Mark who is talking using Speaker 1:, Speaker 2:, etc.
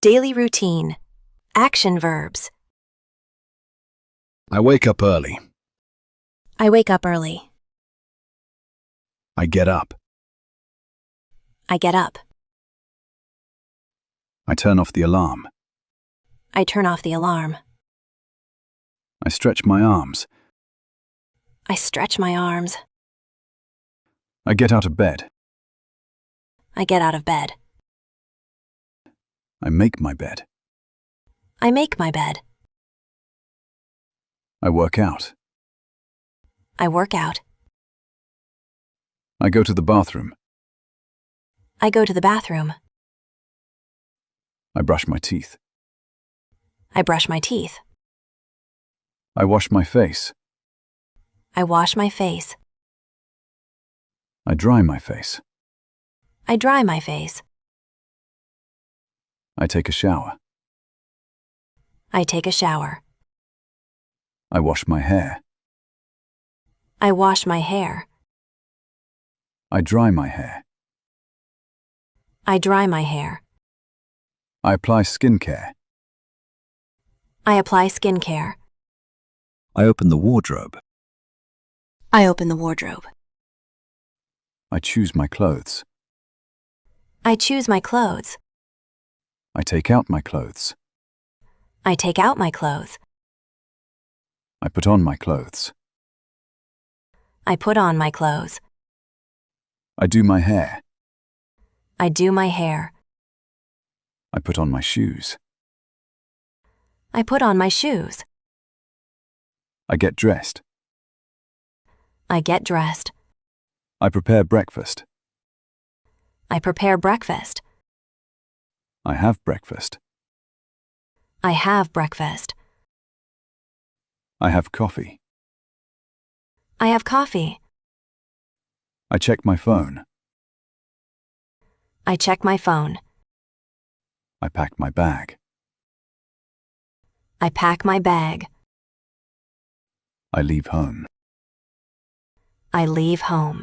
Speaker 1: Daily routine. Action verbs.
Speaker 2: I wake up early.
Speaker 1: I wake up early.
Speaker 2: I get up.
Speaker 1: I get up.
Speaker 2: I turn off the alarm.
Speaker 1: I turn off the alarm.
Speaker 2: I stretch my arms.
Speaker 1: I stretch my arms.
Speaker 2: I get out of bed.
Speaker 1: I get out of bed.
Speaker 2: I make my bed.
Speaker 1: I make my bed.
Speaker 2: I work out.
Speaker 1: I work out.
Speaker 2: I go to the bathroom.
Speaker 1: I go to the bathroom.
Speaker 2: I brush my teeth.
Speaker 1: I brush my teeth.
Speaker 2: I wash my face.
Speaker 1: I wash my face.
Speaker 2: I dry my face.
Speaker 1: I dry my face.
Speaker 2: I take a shower.
Speaker 1: I take a shower.
Speaker 2: I wash my hair.
Speaker 1: I wash my hair.
Speaker 2: I dry my hair.
Speaker 1: I dry my hair.
Speaker 2: I apply skincare.
Speaker 1: I apply skincare.
Speaker 2: I open the wardrobe.
Speaker 1: I open the wardrobe.
Speaker 2: I choose my clothes.
Speaker 1: I choose my clothes.
Speaker 2: I take out my clothes.
Speaker 1: I take out my clothes.
Speaker 2: I put on my clothes.
Speaker 1: I put on my clothes.
Speaker 2: I do my hair.
Speaker 1: I do my hair.
Speaker 2: I put on my shoes.
Speaker 1: I put on my shoes.
Speaker 2: I get dressed.
Speaker 1: I get dressed.
Speaker 2: I prepare breakfast.
Speaker 1: I prepare breakfast.
Speaker 2: I have breakfast.
Speaker 1: I have breakfast.
Speaker 2: I have coffee.
Speaker 1: I have coffee.
Speaker 2: I check my phone.
Speaker 1: I check my phone.
Speaker 2: I pack my bag.
Speaker 1: I pack my bag.
Speaker 2: I leave home.
Speaker 1: I leave home.